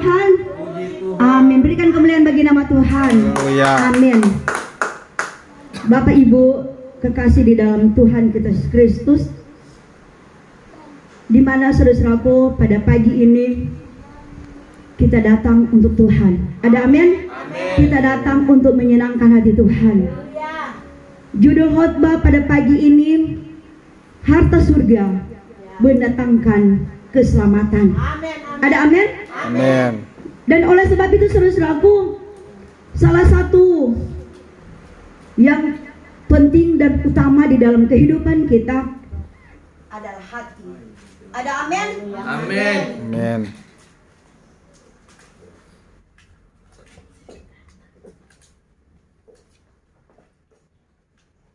Tuhan. Amin. Berikan kemuliaan bagi nama Tuhan. Amin. Bapak Ibu kekasih di dalam Tuhan kita Yesus Kristus, di mana saudaraku pada pagi ini kita datang untuk Tuhan. Ada amin? Kita datang untuk menyenangkan hati Tuhan. Judul khotbah pada pagi ini, harta surga mendatangkan keselamatan. Ada amin? Amin. Dan oleh sebab itu saudaraku, salah satu yang penting dan utama di dalam kehidupan kita adalah hati. Ada amin? Amin. Amin.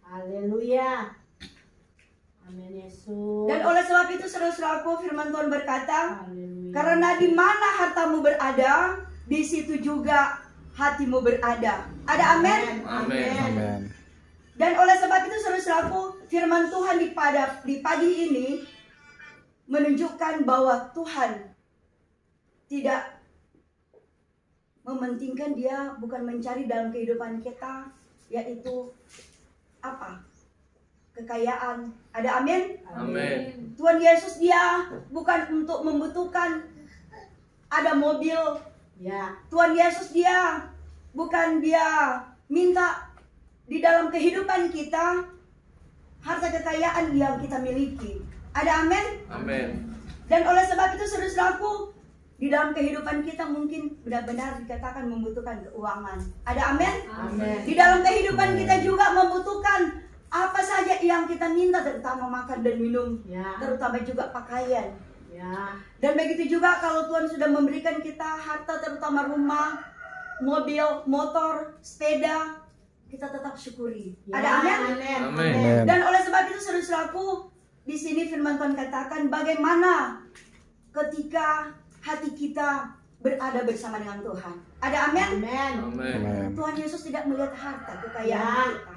Haleluya. Amin Yesus. Dan oleh sebab itu saudara-saudaraku, firman Tuhan berkata, Haleluya. karena di mana hartamu berada, di situ juga hatimu berada. Ada amin? Amin. Dan oleh sebab itu saudara-saudaraku, firman Tuhan di pagi ini menunjukkan bahwa Tuhan tidak mementingkan, dia bukan mencari dalam kehidupan kita yaitu apa? Kekayaan. Ada amin? Amin. Tuhan Yesus dia bukan untuk membutuhkan ada mobil. Ya. Tuhan Yesus dia bukan dia minta di dalam kehidupan kita harta kekayaan yang kita miliki. Ada amin? Amin. Dan oleh sebab itu saudaraku, di dalam kehidupan kita mungkin benar-benar dikatakan membutuhkan keuangan. Ada amin? Amin. Di dalam kehidupan kita juga membutuhkan apa saja yang kita minta, terutama makan dan minum, Ya. terutama juga pakaian. Ya. Dan begitu juga kalau Tuhan sudah memberikan kita harta, terutama rumah, mobil, motor, sepeda, kita tetap syukuri. Ya. Ada amin? Amin. Amin. Dan oleh sebab itu saudaraku, di sini firman Tuhan katakan bagaimana ketika hati kita berada bersama dengan Tuhan. Ada amin? Amin. Amin. Tuhan Yesus tidak melihat harta kekayaan Ya. kita.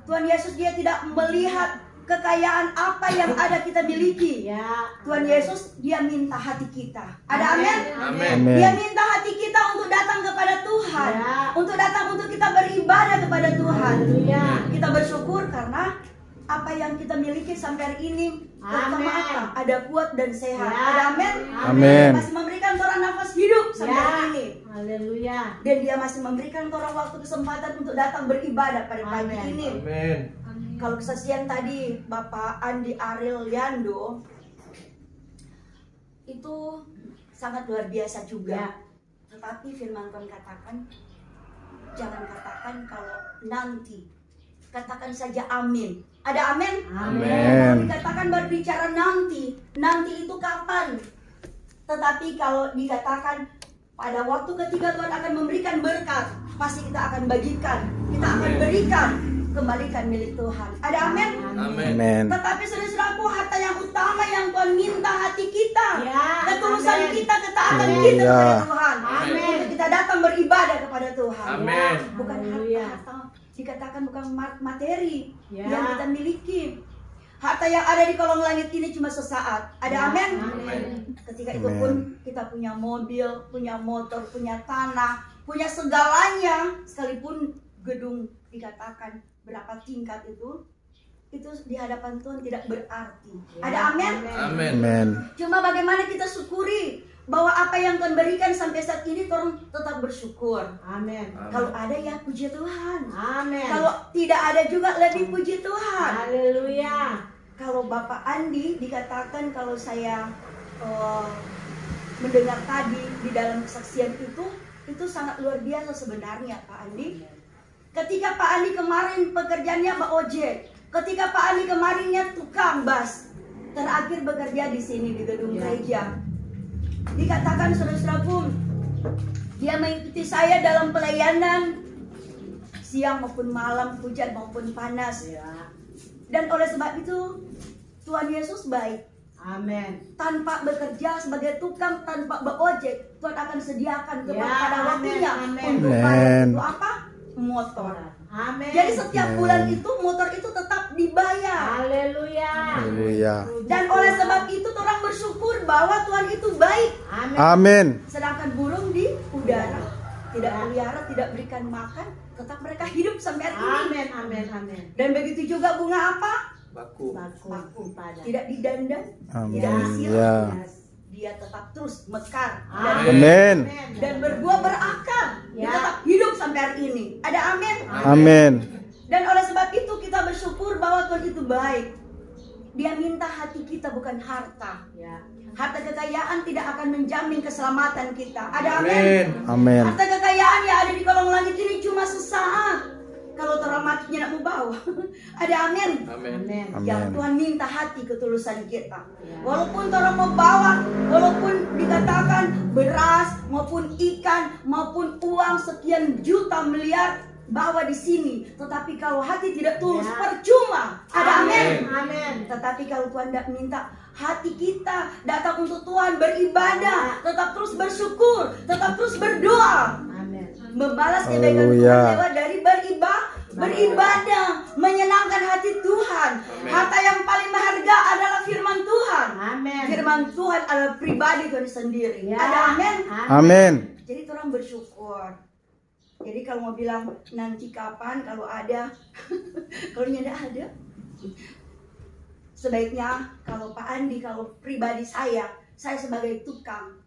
Tuhan Yesus dia tidak melihat kekayaan apa yang ada kita miliki. Ya. Tuhan Yesus dia minta hati kita. Ada amin? Amin. Dia minta hati kita untuk datang kepada Tuhan, Ya. untuk datang untuk kita beribadah kepada Tuhan. Haleluya. Kita bersyukur karena apa yang kita miliki sampai hari ini, terutama Amin. apa? Ada kuat dan sehat. Ya. Ada amin? Amin. Masih memberikan orang nafas hidup sampai Ya. hari ini. Haleluya. Dan dia masih memberikan orang waktu kesempatan untuk datang beribadah pada pagi Amin. ini. Amin. Kalau kesaksian tadi Bapak Andi Ariel Liando itu sangat luar biasa juga. Ya. Tetapi firman Tuhan katakan, jangan katakan kalau nanti, katakan saja amin. Ada amin? Amin. Kalau dikatakan berbicara nanti, nanti itu kapan? Tetapi kalau dikatakan pada waktu ketika Tuhan akan memberikan berkat, pasti kita akan bagikan, kita akan berikan, kembalikan milik Tuhan. Ada amin? Amin. Tetapi saudaraku, harta yang utama yang Tuhan minta hati kita, Ya, ketulusan amin. kita, ketaatan Haleluya. kita kepada Tuhan. Amin. Untuk kita datang beribadah kepada Tuhan. Amin. Bukan Haleluya. harta, dikatakan bukan materi Ya. yang kita miliki. Harta yang ada di kolong langit ini cuma sesaat. Ada Ya, amin? amin. Ketika itu pun kita punya mobil, punya motor, punya tanah, punya segalanya, sekalipun gedung dikatakan berapa tingkat itu di hadapan Tuhan tidak berarti. Ya, Ada amin? Amin. Amin. Cuma bagaimana kita syukuri bahwa apa yang Tuhan berikan sampai saat ini, Tuhan tetap bersyukur. Amin. Kalau ada ya puji Tuhan. Amin. Kalau tidak ada juga lebih puji Tuhan. Haleluya. Kalau Bapak Andi dikatakan, kalau saya mendengar tadi di dalam kesaksian itu sangat luar biasa sebenarnya Pak Andi. Ketika Pak Andi kemarin pekerjaannya Pak ojek, ketika Pak Andi kemarinnya tukang bas, terakhir bekerja di sini di gedung gereja. Dikatakan saudara-saudaraku, dia mengikuti saya dalam pelayanan siang maupun malam, hujan maupun panas. Ya. Dan oleh sebab itu Tuhan Yesus baik. Amin. Tanpa bekerja sebagai tukang, tanpa beojek, Tuhan akan sediakan Ya, pada amin, waktunya amin. untuk Amin. bayar itu apa? Motor. Amin. Jadi setiap Amin. bulan itu motor itu tetap dibayar. Haleluya. Haleluya. Dan oleh sebab itu orang bersyukur bahwa Tuhan itu baik. Amin. Amin. Sedangkan burung di udara tidak pelihara, tidak berikan makan, tetap mereka hidup sampai hari ini. Amin. Amin. Amin. Dan begitu juga bunga apa? Baku. Baku pada. Tidak didandan, Amin. tidak disiram. Ya. Dia tetap terus mekar Amin. dan berbuah berakar. Dia Ya. tetap hidup sampai hari ini. Ada amin. Amin. Dan oleh sebab itu kita bersyukur bahwa Tuhan itu baik. Dia minta hati kita, bukan harta. Ya. Harta kekayaan tidak akan menjamin keselamatan kita. Ada amin. Amin. Amin. Harta kekayaan yang ada di kolong langit ini cuma sesaat. Kalau orang matinya nak mau bawa. Ada amin. Amin. Amin. Yang Amin. Tuhan minta hati ketulusan kita. Ya. Walaupun orang mau bawa, walaupun dikatakan beras maupun ikan maupun uang sekian juta miliar bawa di sini, tetapi kalau hati tidak tulus Ya. percuma. Ada amin. Amin. Tetapi kalau Tuhan tidak minta hati kita datang untuk Tuhan beribadah, tetap terus bersyukur, tetap terus berdoa, Amin. membalas kebaikan Haleluya. Tuhan lewat dari beribadah, menyenangkan hati Tuhan. Harta yang paling berharga adalah firman Tuhan. Amin. Firman Tuhan adalah pribadi Tuhan sendiri. Ya. Ada amin. Amin. Jadi orang bersyukur. Jadi kalau mau bilang nanti kapan, kalau ada, kalau tidak ada, sebaiknya kalau Pak Andi, kalau pribadi saya sebagai tukang,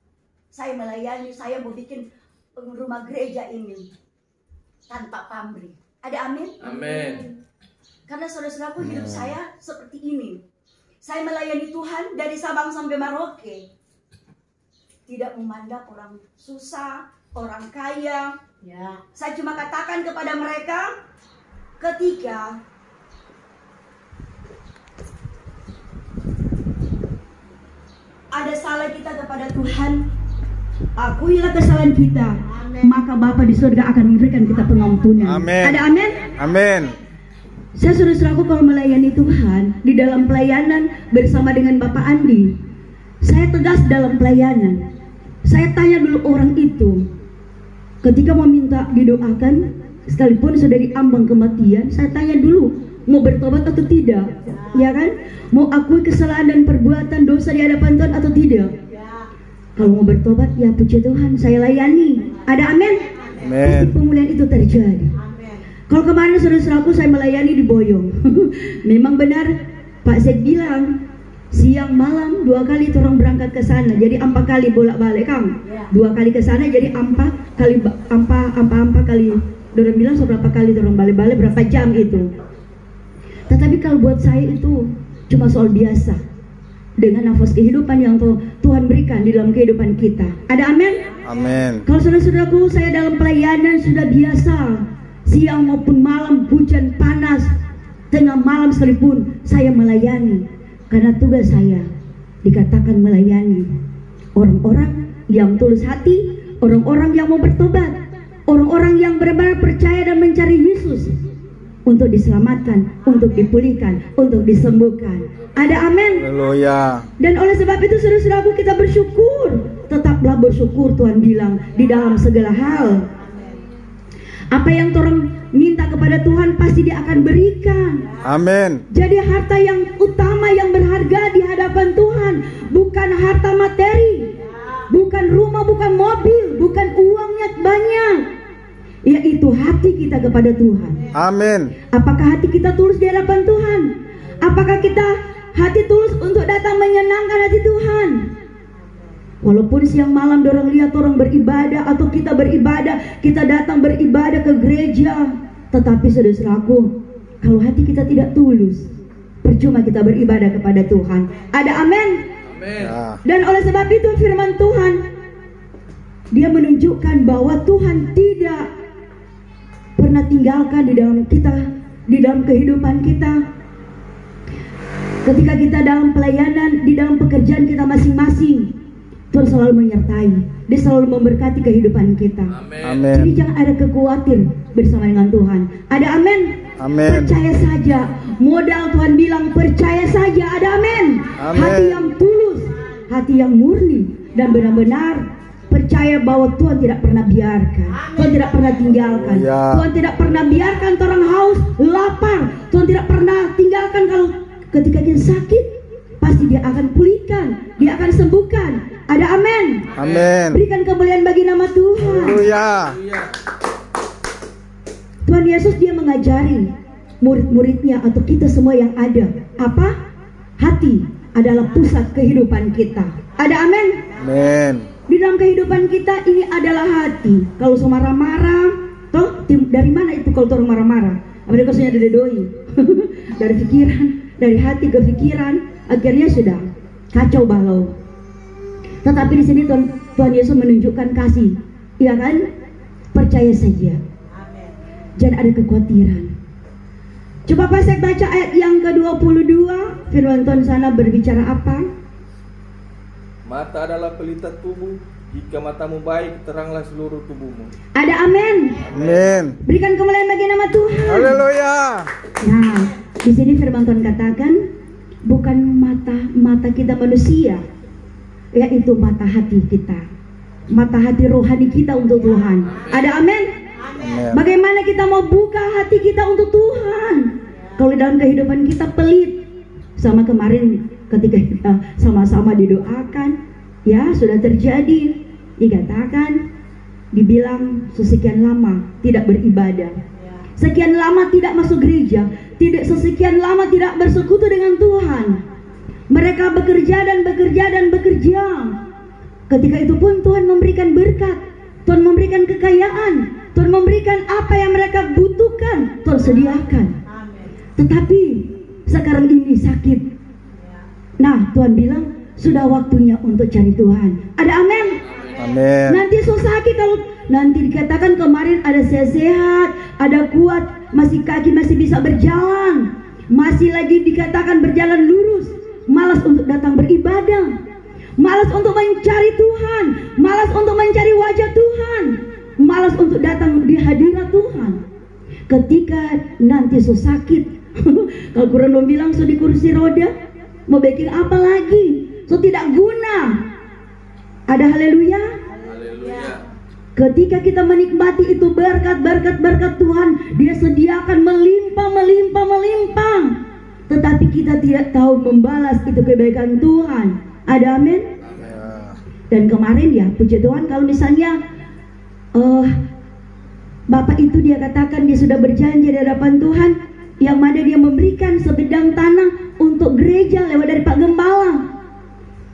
saya melayani, saya mau bikin rumah gereja ini tanpa pamrih. Ada amin? Amin. Karena saudara-saudaraku, hidup saya seperti ini. Saya melayani Tuhan dari Sabang sampai Merauke. Tidak memandang orang susah, orang kaya. Ya. Saya cuma katakan kepada mereka, ketika ada salah kita kepada Tuhan, akuilah kesalahan kita, maka Bapa di surga akan memberikan kita pengampunan. Amin. Ada amin? Amin. Saya saudara-saudaraku kalau melayani Tuhan di dalam pelayanan bersama dengan Bapak Andi, saya tegas dalam pelayanan. Saya tanya dulu orang itu, ketika mau minta didoakan, sekalipun sudah diambang kematian, saya tanya dulu mau bertobat atau tidak, ya kan? Mau akui kesalahan dan perbuatan dosa di hadapan Tuhan atau tidak? Ya. Kalau mau bertobat, ya puji Tuhan, saya layani. Ada amin? Amin. Pasti pemulihan itu terjadi. Amin. Kalau kemarin saudara-saudaraku saya melayani di Boyong, memang benar Pak Zed bilang siang malam 2 kali orang berangkat ke sana, jadi 4 kali bolak-balik Kang. Ya. 2 kali ke sana jadi 4 kali kali. Dorang bilang seberapa kali orang balik-balik berapa jam itu. Tetapi kalau buat saya itu cuma soal biasa dengan nafas kehidupan yang Tuhan berikan di dalam kehidupan kita. Ada amin? Amin. Kalau saudara-saudaraku, saya dalam pelayanan sudah biasa, siang maupun malam, hujan panas, tengah malam sekalipun saya melayani. Karena tugas saya dikatakan melayani orang-orang yang tulus hati, orang-orang yang mau bertobat, orang-orang yang benar-benar percaya dan mencari Yesus untuk diselamatkan, untuk dipulihkan, untuk disembuhkan. Ada amin? Haleluya. Dan oleh sebab itu saudara-saudaraku, kita bersyukur. Tetaplah bersyukur, Tuhan bilang, di dalam segala hal. Apa yang orang minta kepada Tuhan pasti Dia akan berikan. Amin. Jadi harta yang utama yang berharga di hadapan Tuhan bukan harta materi, bukan rumah, bukan mobil, bukan uangnya banyak, yaitu hati kita kepada Tuhan. Amin. Apakah hati kita tulus di hadapan Tuhan? Apakah kita hati tulus untuk datang menyenangkan hati Tuhan? Walaupun siang malam dorang lihat orang beribadah atau kita beribadah, kita datang beribadah ke gereja, tetapi saudara-saudaraku, kalau hati kita tidak tulus, percuma kita beribadah kepada Tuhan. Ada amin? Amin. Ya. Dan oleh sebab itu firman Tuhan, Dia menunjukkan bahwa Tuhan tidak pernah tinggalkan di dalam kita, di dalam kehidupan kita. Ketika kita dalam pelayanan, di dalam pekerjaan kita masing-masing, Tuhan selalu menyertai. Dia selalu memberkati kehidupan kita. Amin. Jadi Amin. jangan ada kekhawatir bersama dengan Tuhan. Ada amin? Amin. Percaya saja. Modal Tuhan bilang percaya saja. Ada amin? Amin. Hati yang tulus, hati yang murni, dan benar-benar percaya percaya bahwa Tuhan tidak pernah biarkan, Tuhan tidak pernah tinggalkan, Ya. Tuhan tidak pernah biarkan orang haus, lapar. Tuhan tidak pernah tinggalkan. Kalau ketika dia sakit, pasti dia akan pulihkan, dia akan sembuhkan. Ada amin. Amin. Berikan kemuliaan bagi nama Tuhan. Haleluya. Tuhan Yesus dia mengajari murid-muridnya atau kita semua yang ada, apa? Hati adalah pusat kehidupan kita. Ada amin. Amin. Di dalam kehidupan kita ini adalah hati. Kalau sama marah-marah, toh dari mana itu kalau orang marah-marah? Apa dia khususnya dari doi? Dari pikiran, dari hati ke pikiran, akhirnya sudah kacau balau. Tetapi di sini Tuhan Yesus menunjukkan kasih, iya kan? Percaya saja. Jangan ada kekhawatiran. Coba Pasek baca ayat yang ke-22. Firman Tuhan sana berbicara apa? Mata adalah pelita tubuh. Jika matamu baik, teranglah seluruh tubuhmu. Ada amin. Amin. Berikan kemuliaan bagi nama Tuhan. Haleluya. Nah, di sini firman Tuhan katakan bukan mata kita manusia, yaitu mata hati kita, mata hati rohani kita untuk Tuhan. Ada amin. Amin. Bagaimana kita mau buka hati kita untuk Tuhan? Kalau dalam kehidupan kita pelit, sama kemarin ketika kita sama-sama didoakan, ya sudah terjadi, dikatakan, dibilang sesekian lama tidak beribadah, sekian lama tidak masuk gereja, sekian lama tidak bersekutu dengan Tuhan. Mereka bekerja dan bekerja dan bekerja. Ketika itu pun Tuhan memberikan berkat, Tuhan memberikan kekayaan, Tuhan memberikan apa yang mereka butuhkan, Tuhan sediakan. Tetapi sekarang ini sakit. Nah, Tuhan bilang sudah waktunya untuk cari Tuhan. Ada amin. Amin. Nanti sakit kalau nanti dikatakan kemarin ada sehat, ada kuat, masih kaki masih bisa berjalan, masih lagi dikatakan berjalan lurus, malas untuk datang beribadah, malas untuk mencari Tuhan, malas untuk mencari wajah Tuhan, malas untuk datang di hadirat Tuhan. Ketika nanti sakit, kalau kurang bilang di kursi roda, mau bikin apa lagi? Tidak guna. Ada haleluya. Ketika kita menikmati itu berkat Tuhan, dia sediakan melimpah. Tetapi kita tidak tahu membalas itu kebaikan Tuhan. Ada amin. Dan kemarin ya, puji Tuhan, kalau misalnya Bapak itu dia katakan dia sudah berjanji di hadapan Tuhan, yang mana dia memberikan sebidang tanah untuk gereja lewat dari Pak Gembala.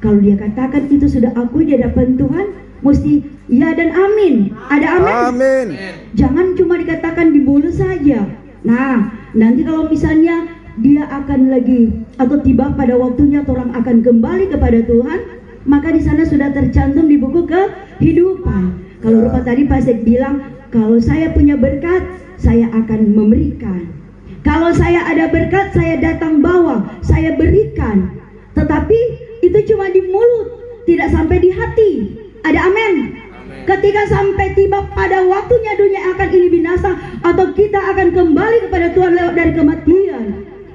Kalau dia katakan itu sudah akui di hadapan Tuhan, mesti ya dan amin. Ada amin. Amin. Jangan cuma dikatakan di mulut saja. Nah, nanti kalau misalnya dia akan lagi atau tiba pada waktunya orang akan kembali kepada Tuhan, maka di sana sudah tercantum di buku kehidupan. Kalau rupa tadi Pasek bilang, kalau saya punya berkat, saya akan memberikan. Kalau saya ada berkat, saya datang bawa, saya berikan. Tetapi itu cuma di mulut, tidak sampai di hati. Ada amin. Ketika sampai tiba pada waktunya dunia akan ini binasa, atau kita akan kembali kepada Tuhan lewat dari kematian,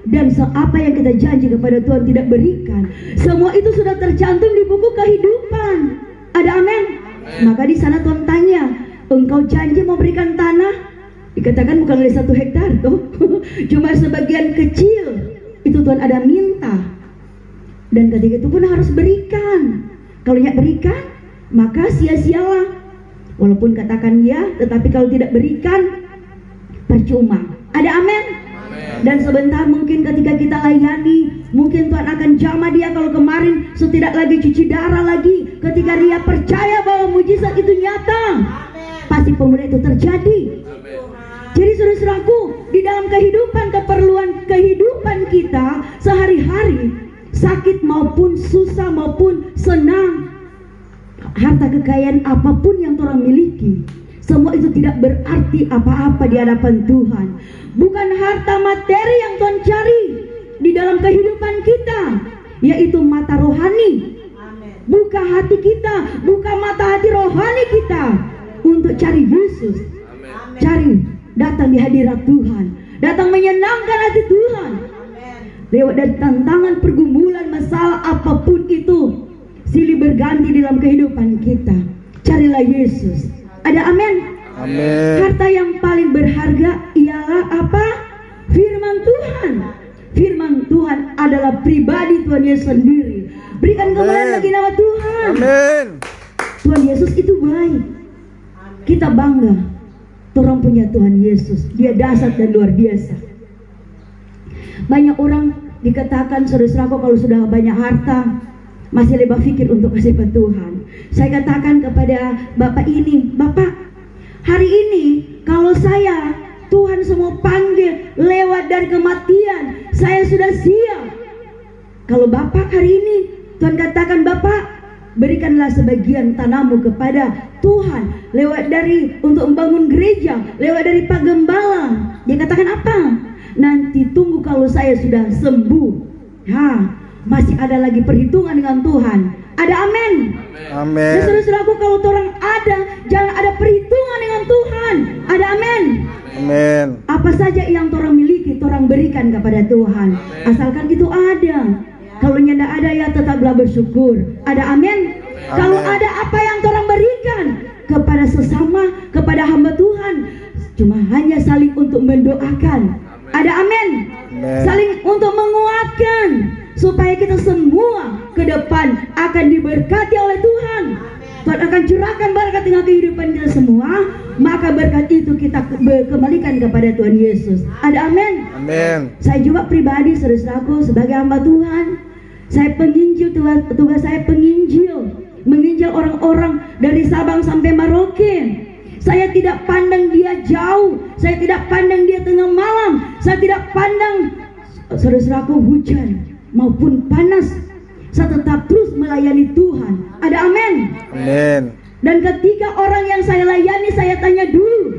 dan apa yang kita janji kepada Tuhan tidak berikan, semua itu sudah tercantum di buku kehidupan. Ada amin. Maka di sana Tuhan tanya, engkau janji mau berikan tanah? Dikatakan bukan oleh 1 hektar tuh, cuma sebagian kecil. Itu Tuhan ada minta. Dan ketika itu pun harus berikan. Kalau tidak berikan, maka sia-sialah. Walaupun katakan ya, tetapi kalau tidak berikan, percuma. Ada amin. Dan sebentar mungkin ketika kita layani, mungkin Tuhan akan jamah dia. Kalau kemarin tidak lagi cuci darah lagi, ketika dia percaya bahwa mujizat itu nyata, pasti pemulihan itu terjadi. Jadi saudara-saudaraku, di dalam kehidupan, keperluan kehidupan kita sehari-hari, sakit maupun susah maupun senang, harta kekayaan apapun yang orang miliki, semua itu tidak berarti apa-apa di hadapan Tuhan. Bukan harta materi yang Tuhan cari di dalam kehidupan kita, yaitu mata rohani. Buka hati kita, buka mata hati rohani kita untuk cari Yesus. Cari datang di hadirat Tuhan, datang menyenangkan hati Tuhan. Lewat dari tantangan, pergumulan, masalah apapun itu, silih berganti dalam kehidupan kita. carilah Yesus. Ada amin? Amin. Harta yang paling berharga ialah apa? Firman Tuhan. Firman Tuhan adalah pribadi Tuhan Yesus sendiri. Berikan kemuliaan bagi nama Tuhan. Amin. Tuhan Yesus itu baik. Kita bangga. Orang punya Tuhan Yesus. Dia dahsyat dan luar biasa. Banyak orang dikatakan, saudara-saudaraku, kalau sudah banyak harta masih lebih pikir untuk kasih ke Tuhan. Saya katakan kepada Bapak ini, Bapak, hari ini kalau saya Tuhan semua panggil lewat dari kematian, saya sudah siap. Kalau Bapak hari ini Tuhan katakan, Bapak, berikanlah sebagian tanahmu kepada Tuhan lewat dari untuk membangun gereja, lewat dari Pak Gembala. Dia katakan apa? Nanti tunggu kalau saya sudah sembuh. Masih ada lagi perhitungan dengan Tuhan. Ada amin? Amin. Dan saudara-saudaraku, kalau orang ada, jangan ada perhitungan dengan Tuhan. Ada amin? Amin. Apa saja yang orang miliki, orang berikan kepada Tuhan. Asalkan itu ada. Kalau nyanda ada, ya tetaplah bersyukur. Ada amin? Kalau ada apa yang orang berikan kepada sesama, kepada hamba Tuhan, cuma hanya saling untuk mendoakan. Ada amin? Saling untuk menguatkan, supaya kita semua ke depan akan diberkati oleh Tuhan. Tuhan akan curahkan berkat dengan kehidupan kita semua. Maka berkat itu kita kembalikan kepada Tuhan Yesus. Ada amin? Amin. Saya juga pribadi, saudara-saudaraku, sebagai hamba Tuhan, saya penginjil. Tugas saya penginjil, menginjil orang-orang dari Sabang sampai Merauke. Saya tidak pandang dia jauh, saya tidak pandang dia tengah malam, saya tidak pandang, saudara-saudaraku, hujan maupun panas. Saya tetap terus melayani Tuhan. Ada amin? Amin. Dan ketika orang yang saya layani, saya tanya dulu,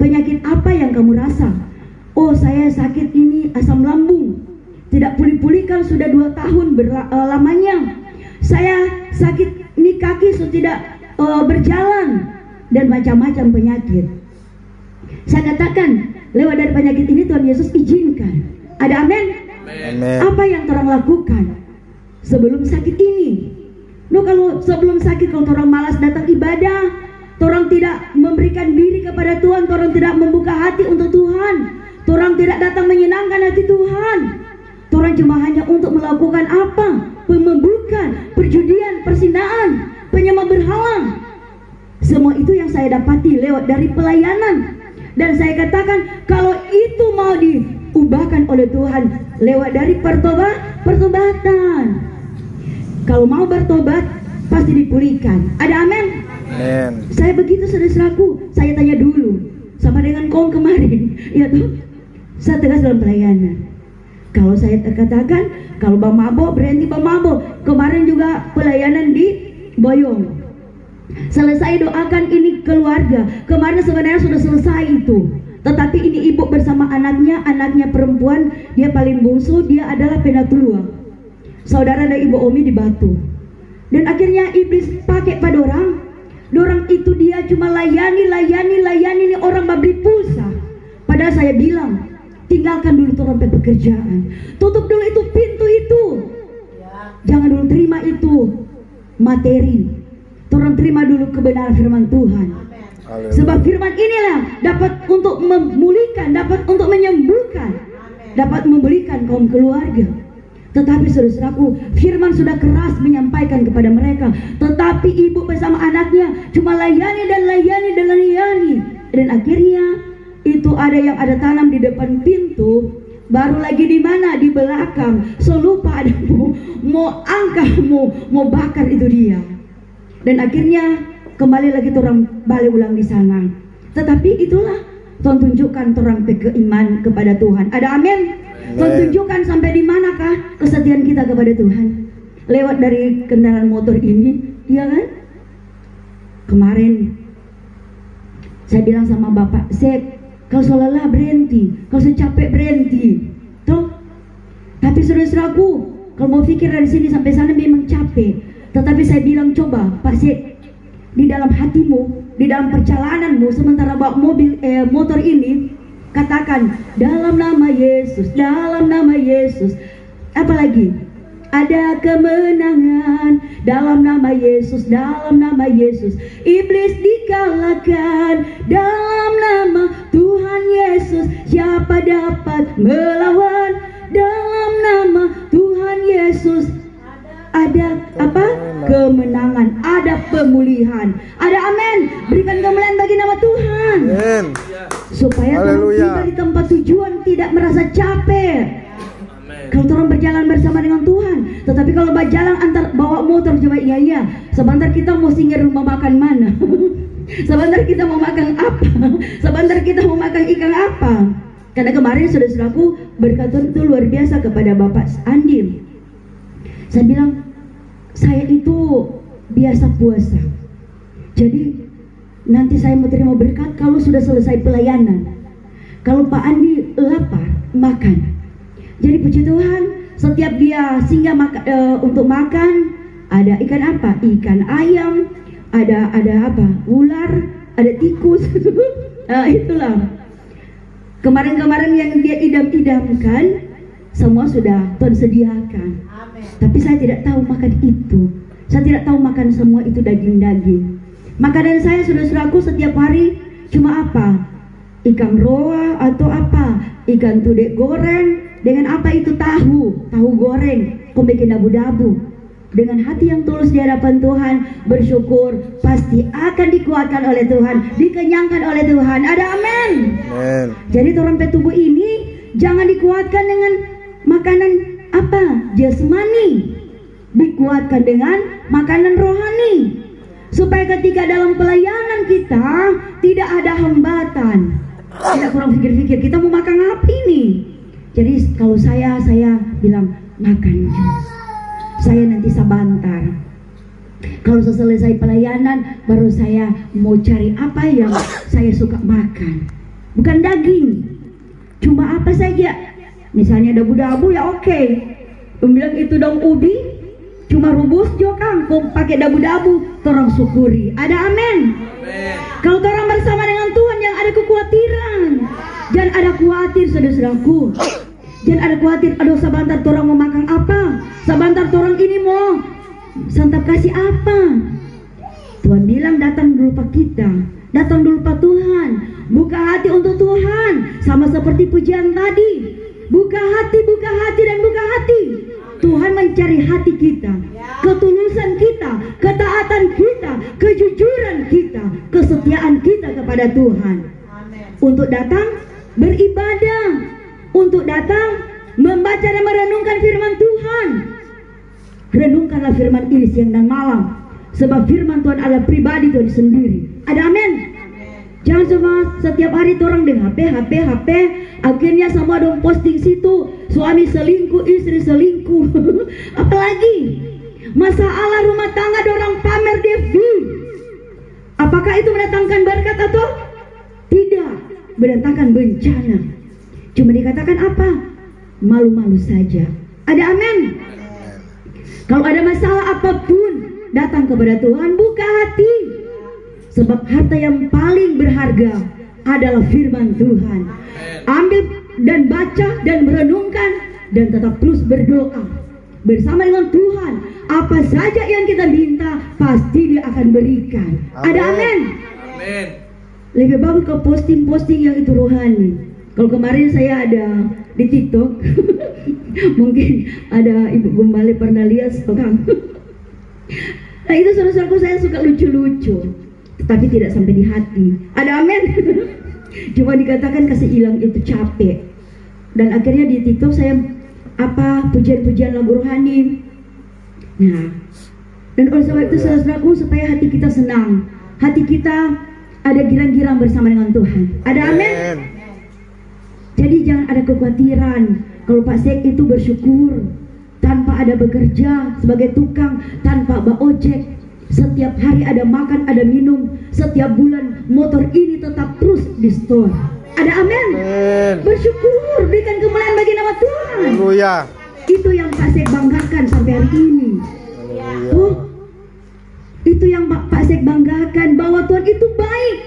penyakit apa yang kamu rasa? Oh, saya sakit ini asam lambung, tidak pulih-pulihkan sudah 2 tahun lamanya. Saya sakit ini kaki sudah tidak berjalan, dan macam-macam penyakit. Saya katakan, lewat dari penyakit ini Tuhan Yesus izinkan. Ada amin? Amin. Apa yang orang lakukan sebelum sakit ini? Kalau sebelum sakit, kalau orang malas datang ibadah, orang tidak memberikan diri kepada Tuhan, orang tidak membuka hati untuk Tuhan, orang tidak datang menyenangkan hati Tuhan, orang cuma hanya untuk melakukan apa? Pembukaan, perjudian, perzinaan, penyembah berhala. Semua itu yang saya dapati lewat dari pelayanan. Dan saya katakan, kalau itu mau diubahkan oleh Tuhan lewat dari pertobatan. Kalau mau bertobat, pasti dipulihkan. Ada amin? Amin. Saya begitu, saudara-saudaraku. Saya tanya dulu, sama dengan kong kemarin, ya tuh, saya tegas dalam pelayanan. Kalau saya katakan, kalau bang mabok, berhenti bang mabok. Kemarin juga pelayanan di Boyong, selesai doakan ini keluarga. Kemarin sebenarnya sudah selesai itu, tetapi ini ibu bersama anaknya perempuan, dia paling bungsu, dia adalah penatua, saudara dan ibu Omi di Batu. Dan akhirnya iblis pakai pada orang itu, dia cuma layani ini orang babli pulsa. Padahal saya bilang, tinggalkan dulu orang pekerjaan, tutup dulu itu pintu itu, jangan dulu terima itu materi. Orang terima dulu kebenaran firman Tuhan. Haleluya. Sebab firman inilah dapat untuk memulihkan, dapat untuk menyembuhkan, dapat memberikan kaum keluarga. Tetapi saudara-saudaraku, firman sudah keras menyampaikan kepada mereka, tetapi ibu bersama anaknya cuma layani. Dan akhirnya itu ada yang ada tanam di depan pintu, baru lagi di mana, di belakang. So lupa ada mau angkat, mau bakar itu dia. Dan akhirnya kembali lagi orang balik ulang di sana. Tetapi itulah Tuhan tunjukkan orang keiman kepada Tuhan. Ada amin? Tuhan tunjukkan sampai di manakah kesetiaan kita kepada Tuhan. Lewat dari kendaraan motor ini, iya kan? Kemarin saya bilang sama Bapak, Sep, kalau lelah berhenti, kalau capek berhenti. Tuh. Tapi saudara-saudaraku, kalau mau pikir dari sini sampai sana memang capek. Tetapi saya bilang, coba Pak Sek, di dalam hatimu, di dalam perjalananmu, sementara bawa motor ini, katakan dalam nama Yesus, dalam nama Yesus. Apalagi ada kemenangan. Dalam nama Yesus, dalam nama Yesus, iblis dikalahkan. Dalam nama Tuhan Yesus, siapa dapat melawan? Dalam nama Tuhan Yesus ada apa? Kemenangan, ada pemulihan. Ada amin. Berikan kemuliaan bagi nama Tuhan. Amin. Supaya orang Haleluya. tiba di tempat tujuan tidak merasa capek. Kalau orang berjalan bersama dengan Tuhan. Tetapi kalau berjalan antar bawa motor, coba iya. Sebentar kita mau singgah rumah makan mana? Sebentar kita mau makan apa? Sebentar kita mau makan ikan apa? Karena kemarin saudara-saudaraku berkata itu luar biasa kepada Bapak Andi. Saya bilang, saya itu biasa puasa. Jadi nanti saya mau terima berkat kalau sudah selesai pelayanan. Kalau Pak Andi lapar, makan. Jadi puji Tuhan, setiap dia singgah untuk makan, ada ikan apa? Ikan ayam, ada apa? Ular, ada tikus. Nah, itulah. Kemarin-kemarin yang dia idam-idamkan, semua sudah Tuhan sediakan. Tapi saya tidak tahu makan itu. Saya tidak tahu makan semua itu daging-daging. Makanan saya saudara-saudaraku setiap hari cuma apa? Ikan roa atau apa? Ikan tudek goreng. Dengan apa itu tahu goreng. Kau bikin dabu-dabu. Dengan hati yang tulus di hadapan Tuhan, bersyukur, pasti akan dikuatkan oleh Tuhan, dikenyangkan oleh Tuhan. Ada amin. Amin. Jadi orang tubuh ini jangan dikuatkan dengan makanan apa? Jasmani. Dikuatkan dengan makanan rohani. Supaya ketika dalam pelayanan kita tidak ada hambatan. Tidak kurang pikir-pikir kita mau makan apa ini. Jadi kalau saya bilang makan jus. Saya nanti sabantar. Kalau selesai pelayanan baru saya mau cari apa yang saya suka makan. Bukan daging. Cuma apa saja. Misalnya dabu-dabu ya oke. Bilang itu daun ubi, cuma rubus jo kangkung pakai dabu-dabu, torang syukuri. Ada amin. Kalau torang bersama dengan Tuhan yang ada kekhawatiran, jangan ada khawatir saudara-saudaraku. Jangan ada khawatir, aduh sebentar torang mau makan apa, sebentar torang ini mau santap kasih apa. Tuhan bilang datang dulu Pak kita, datang dulu Pak Tuhan, buka hati untuk Tuhan, sama seperti pujian tadi. Buka hati dan buka hati. Tuhan mencari hati kita, ketulusan kita, ketaatan kita, kejujuran kita, kesetiaan kita kepada Tuhan. Untuk datang beribadah, untuk datang membaca dan merenungkan firman Tuhan. Renungkanlah firman ini siang dan malam, sebab firman Tuhan adalah pribadi Tuhan sendiri. Ada amin. Jangan cuma setiap hari orang dengan HP, akhirnya sama dong posting situ, suami selingkuh, istri selingkuh. Apalagi masalah rumah tangga dorang pamer devi. Apakah itu mendatangkan berkat atau tidak? Mendatangkan bencana. Cuma dikatakan apa? Malu-malu saja. Ada amin. Kalau ada masalah apapun, datang kepada Tuhan, buka hati. Sebab harta yang paling berharga adalah firman Tuhan. Ambil dan baca dan merenungkan dan tetap terus berdoa bersama dengan Tuhan. Apa saja yang kita minta pasti Dia akan berikan. Ada amin. Amin. Lebih bagus ke posting-posting yang itu rohani. Kalau kemarin saya ada di TikTok, mungkin ada Ibu Gembala pernah lihat sekarang. Nah itu saudara-saudaraku, saya suka lucu-lucu, tapi tidak sampai di hati. Ada amin. Cuma dikatakan kasih hilang itu capek. Dan akhirnya di TikTok saya pujian-pujian lagu rohani. Nah, dan oleh sebab itu saudara-saudaraku, supaya hati kita senang, hati kita ada girang-girang bersama dengan Tuhan. Ada amin. Jadi jangan ada kekhawatiran. Kalau Pak Sek itu bersyukur tanpa ada bekerja sebagai tukang, tanpa ojek. Setiap hari ada makan, ada minum. Setiap bulan motor ini tetap terus di store. Ada amin. Bersyukur, berikan kemuliaan bagi nama Tuhan. Haleluya. Itu yang Pak Sek banggakan sampai hari ini. Oh, itu yang Pak Sek banggakan, bahwa Tuhan itu baik.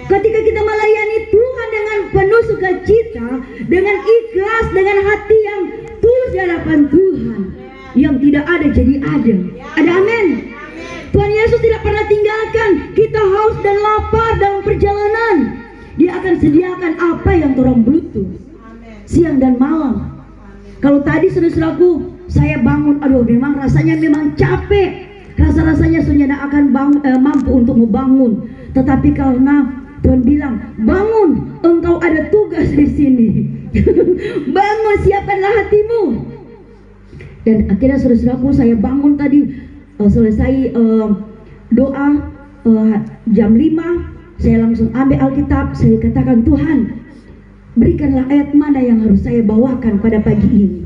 Ketika kita melayani Tuhan dengan penuh sukacita, dengan ikhlas, dengan hati yang tulus di hadapan Tuhan, yang tidak ada jadi ada. Ada amin. Tuhan Yesus tidak pernah tinggalkan kita haus dan lapar dalam perjalanan. Dia akan sediakan apa yang orang butuh siang dan malam. Kalau tadi saudaraku saya bangun, aduh memang rasanya memang capek, rasanya saya tidak akan mampu untuk membangun. Tetapi karena Tuhan bilang, bangun, engkau ada tugas di sini. Bangun, siapkanlah hatimu. Dan akhirnya saudaraku saya bangun tadi, selesai doa jam 5, saya langsung ambil Alkitab, saya katakan, Tuhan, berikanlah ayat mana yang harus saya bawakan pada pagi ini.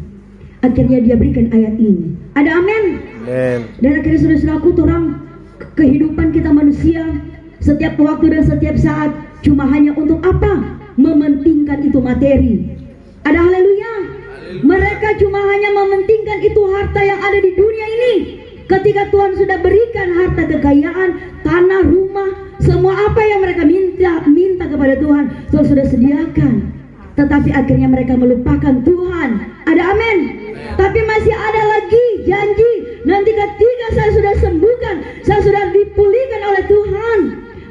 Akhirnya dia berikan ayat ini. Ada amin. Amin. Dan akhirnya saudara-saudaraku, orang kehidupan kita manusia setiap waktu dan setiap saat cuma hanya untuk apa? Mementingkan itu materi. Ada haleluya. Mereka cuma hanya mementingkan itu harta yang ada di dunia ini. Ketika Tuhan sudah berikan harta kekayaan, tanah, rumah, semua apa yang mereka minta kepada Tuhan, Tuhan sudah sediakan. Tetapi akhirnya mereka melupakan Tuhan. Ada amin. Tapi masih ada lagi janji, nanti ketika saya sudah sembuhkan, saya sudah dipulihkan oleh Tuhan,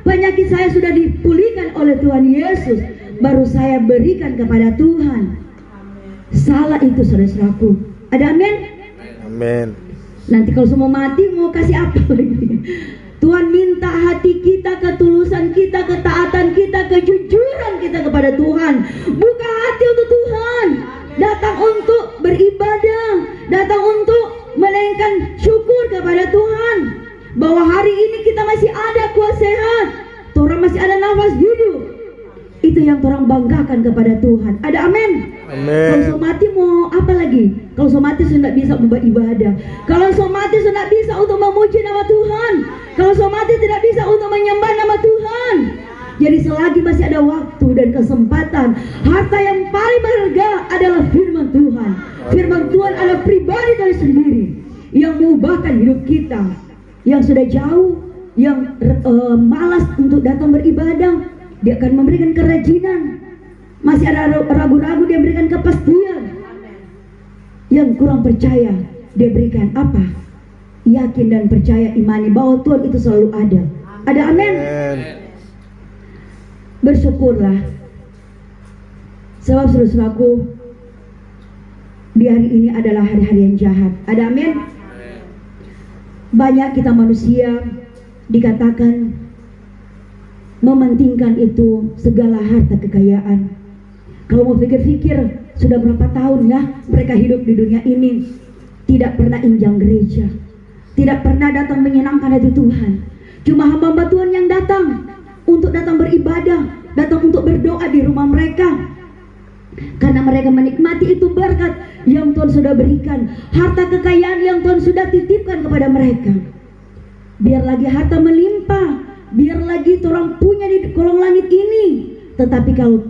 penyakit saya sudah dipulihkan oleh Tuhan Yesus, baru saya berikan kepada Tuhan. Salah itu saudara-saudaraku. Ada amin. Amin. Nanti kalau semua mati mau kasih apa lagi? Tuhan minta hati kita, ketulusan kita, ketaatan kita, kejujuran kita kepada Tuhan. Buka hati untuk Tuhan. Datang untuk beribadah, datang untuk menaikkan syukur kepada Tuhan, bahwa hari ini kita masih ada kuat sehat, orang masih ada nafas hidup. Itu yang orang banggakan kepada Tuhan. Ada amin. Amin. Kalau so mati mau apa lagi? Kalau so mati sudah bisa membuat ibadah. Kalau so mati sudah bisa untuk memuji nama Tuhan. Kalau so mati tidak bisa untuk menyembah nama Tuhan. Jadi selagi masih ada waktu dan kesempatan, harta yang paling berharga adalah firman Tuhan. Firman Tuhan adalah pribadi dari sendiri yang mengubahkan hidup kita. Yang sudah jauh, yang malas untuk datang beribadah, dia akan memberikan kerajinan. Masih ada ragu-ragu, dia berikan kepastian. Yang kurang percaya, dia berikan apa? Yakin dan percaya, imani bahwa Tuhan itu selalu ada. Ada amin. Bersyukurlah, sebab saudaraku, di hari ini adalah hari-hari yang jahat. Ada amin. Banyak kita manusia dikatakan mementingkan itu segala harta kekayaan. Kalau mau pikir-pikir, sudah berapa tahun ya mereka hidup di dunia ini, tidak pernah injang gereja, tidak pernah datang menyenangkan hati Tuhan. Cuma hamba-hamba Tuhan yang datang untuk datang beribadah, datang untuk berdoa di rumah mereka, karena mereka menikmati itu berkat yang Tuhan sudah berikan, harta kekayaan yang Tuhan sudah titipkan kepada mereka. Biar lagi harta melimpah, biar lagi orang punya di kolong langit ini, tetapi kalau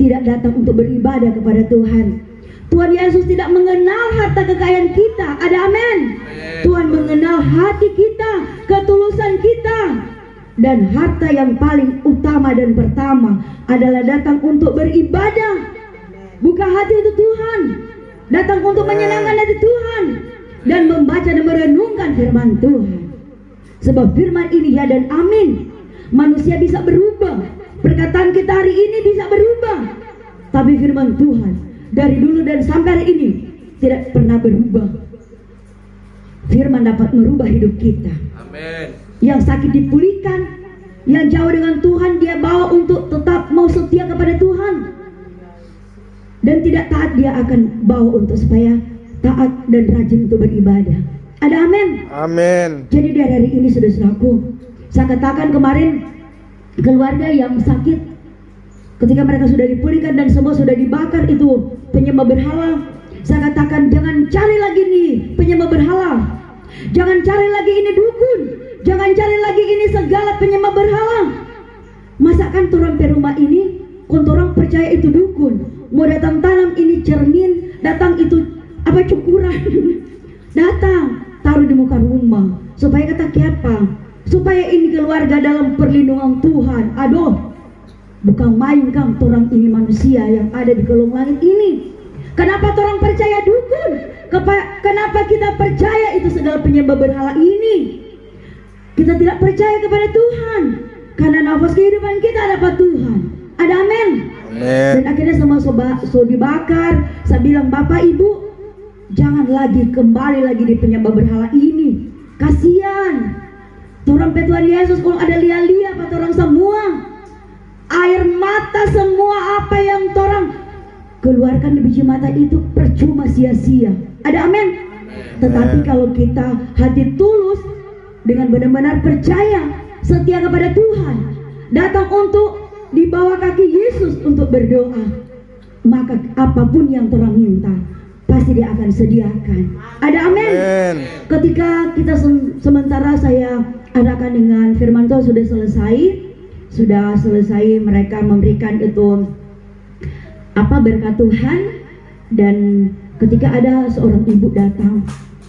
tidak datang untuk beribadah kepada Tuhan, Tuhan Yesus tidak mengenal harta kekayaan kita. Ada amin. Tuhan mengenal hati kita, ketulusan kita. Dan harta yang paling utama dan pertama adalah datang untuk beribadah. Buka hati untuk Tuhan, datang untuk menyenangkan hati Tuhan, dan membaca dan merenungkan firman Tuhan. Sebab firman ini ya dan amin. Manusia bisa berubah, perkataan kita hari ini bisa berubah, tapi firman Tuhan dari dulu dan sampai hari ini tidak pernah berubah. Firman dapat merubah hidup kita. Amin. Yang sakit dipulihkan, yang jauh dengan Tuhan dia bawa untuk tetap mau setia kepada Tuhan, dan tidak taat dia akan bawa untuk supaya taat dan rajin untuk beribadah. Ada amin. Amin. Jadi dari hari ini saudaraku, saya katakan kemarin keluarga yang sakit, ketika mereka sudah dipulihkan dan semua sudah dibakar itu penyembah berhala, saya katakan jangan cari lagi nih penyembah berhala, jangan cari lagi ini dukun, jangan cari lagi ini segala penyembah berhala. Masakan turun ke rumah ini, kontorang percaya itu dukun, mau datang tanam ini cermin, datang itu apa cukuran, datang taruh di muka rumah, supaya kata siapa? Supaya ini keluarga dalam perlindungan Tuhan. Aduh, bukan main kan orang ini manusia yang ada di kolong langit ini. Kenapa orang percaya dukun? Kenapa kita percaya itu segala penyembah berhala ini? Kita tidak percaya kepada Tuhan karena nafas kehidupan kita ada pada Tuhan. Ada amin. Amin. Dan akhirnya semua so dibakar. Saya bilang, Bapak Ibu, jangan lagi kembali lagi di penyembah berhala ini. Kasihan. Turun Tuhan Yesus kalau ada lia-lia pada orang semua. Air mata semua apa yang orang keluarkan di biji mata itu percuma sia-sia. Ada amin. Tetapi kalau kita hati tulus dengan benar-benar percaya, setia kepada Tuhan, datang untuk di bawah kaki Yesus untuk berdoa, maka apapun yang orang minta pasti Dia akan sediakan. Ada amin. Ketika kita sementara saya adakan dengan firman Tuhan sudah selesai mereka memberikan itu berkat Tuhan. Dan ketika ada seorang ibu datang,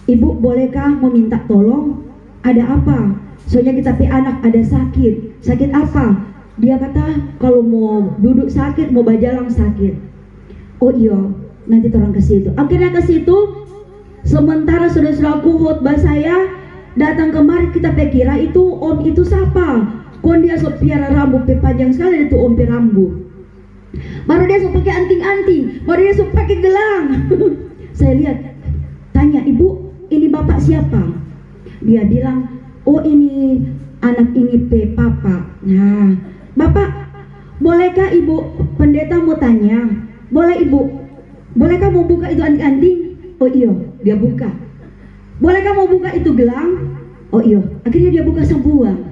ibu bolehkah meminta tolong? Ada apa? Soalnya kita anak ada sakit apa? Dia kata kalau mau duduk sakit, mau bajalang sakit. Oh iya, nanti orang ke situ. Akhirnya ke situ. Sementara saudara-saudaraku khotbah saya datang kemari, kita kira itu om itu siapa? Kon dia sok piara rambut panjang sekali itu om rambut. Baru dia sok pakai anting-anting, baru dia sok pakai gelang. Saya lihat, tanya ibu, ini bapak siapa? Dia bilang, oh ini anak ini papa. Nah, bapak, bolehkah ibu pendeta mau tanya? Boleh ibu, bolehkah mau buka itu anting-anting? Oh iya, dia buka. Bolehkah mau buka itu gelang? Oh iya, akhirnya dia buka sebuah.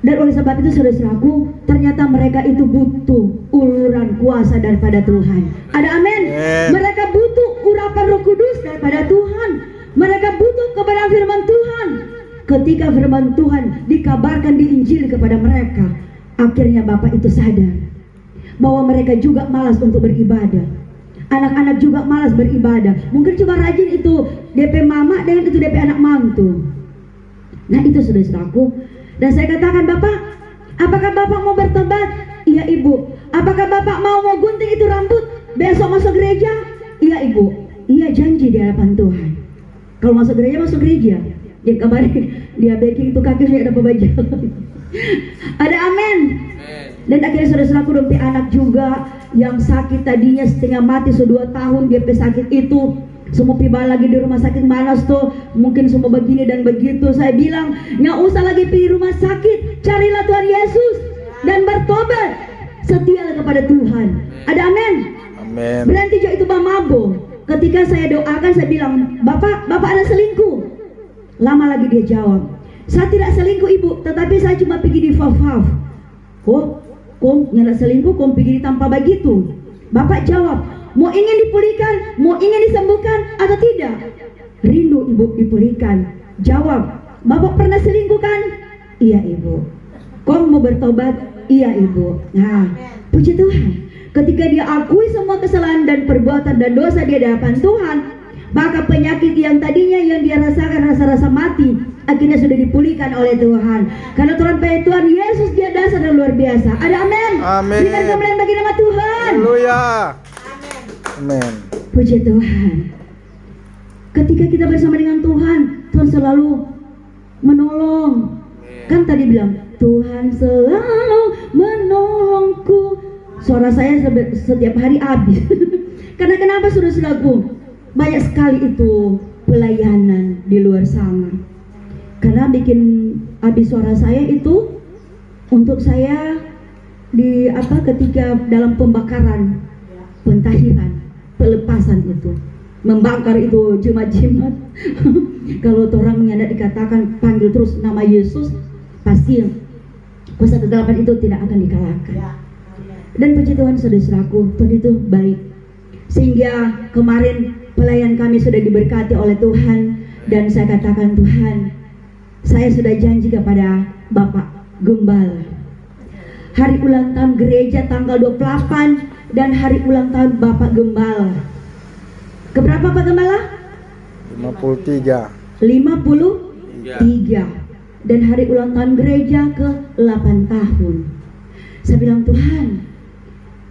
Dan oleh sebab itu saudara-saudaraku, ternyata mereka itu butuh uluran kuasa daripada Tuhan. Ada amin. Mereka butuh urapan Roh Kudus daripada Tuhan. Mereka butuh kepada firman Tuhan. Ketika firman Tuhan dikabarkan di Injil kepada mereka, akhirnya Bapak itu sadar bahwa mereka juga malas untuk beribadah. Anak-anak juga malas beribadah. Mungkin cuma rajin itu DP mama dengan itu DP anak mantu. Nah itu saudara-saudaraku. Dan saya katakan, Bapak, apakah Bapak mau bertobat? Iya Ibu. Apakah Bapak mau gunting itu rambut besok masuk gereja? Iya Ibu. Iya, janji di hadapan Tuhan. Kalau masuk gereja, masuk gereja. Jadi kemarin dia baking itu kaki sudah ada pebajak. Ada amin. Dan akhirnya saudara-saudaraku dompet anak juga yang sakit tadinya setengah mati, 2 tahun dia pesakit itu. Semua piba lagi di rumah sakit manas tuh, mungkin semua begini dan begitu. Saya bilang, nggak usah lagi pergi rumah sakit, carilah Tuhan Yesus dan bertobat, setialah kepada Tuhan. Ada amin. Amin. Berhenti juga itu mabuk. Ketika saya doakan, saya bilang, Bapak ada selingkuh? Lama lagi dia jawab, saya tidak selingkuh Ibu, tetapi saya cuma pergi di faf-faf. Oh, kok nyala selingkuh, kok pergi di tanpa begitu? Bapak jawab, mau ingin dipulihkan, mau ingin disembuhkan atau tidak? Rindu Ibu dipulihkan. Jawab, Bapak pernah selingkuh kan? Iya Ibu. Kau mau bertobat? Iya Ibu. Nah, puji Tuhan. Ketika dia akui semua kesalahan dan perbuatan dan dosa dia di hadapan Tuhan, maka penyakit yang tadinya yang dia rasakan, rasa-rasa mati, akhirnya sudah dipulihkan oleh Tuhan. Karena Tuhan Yesus dia dasar dan luar biasa. Ada amin. Amin. Berikan kemuliaan bagi nama Tuhan. Haleluya. Amin. Puji Tuhan. Ketika kita bersama dengan Tuhan, Tuhan selalu menolong. Kan tadi bilang, Tuhan selalu menolongku. Suara saya setiap hari habis. Karena kenapa saudara-saudaraku? Banyak sekali itu pelayanan di luar sana. Karena bikin habis suara saya itu untuk saya ketika dalam pembakaran, pentahiran, pelepasan itu, membakar itu jimat-jimat. Kalau orang yang dikatakan panggil terus nama Yesus, pasti kuasa kegelapan itu tidak akan dikalahkan. Dan puji Tuhan saudara-saudaraku, Tuhan itu baik. Sehingga kemarin pelayan kami sudah diberkati oleh Tuhan. Dan saya katakan, Tuhan, saya sudah janji kepada Bapak Gembala, hari ulang tahun gereja tanggal 28 dan hari ulang tahun Bapak Gembala. Keberapa Pak Gembala? 53. 53. Dan hari ulang tahun gereja ke 8 tahun. Saya bilang, Tuhan,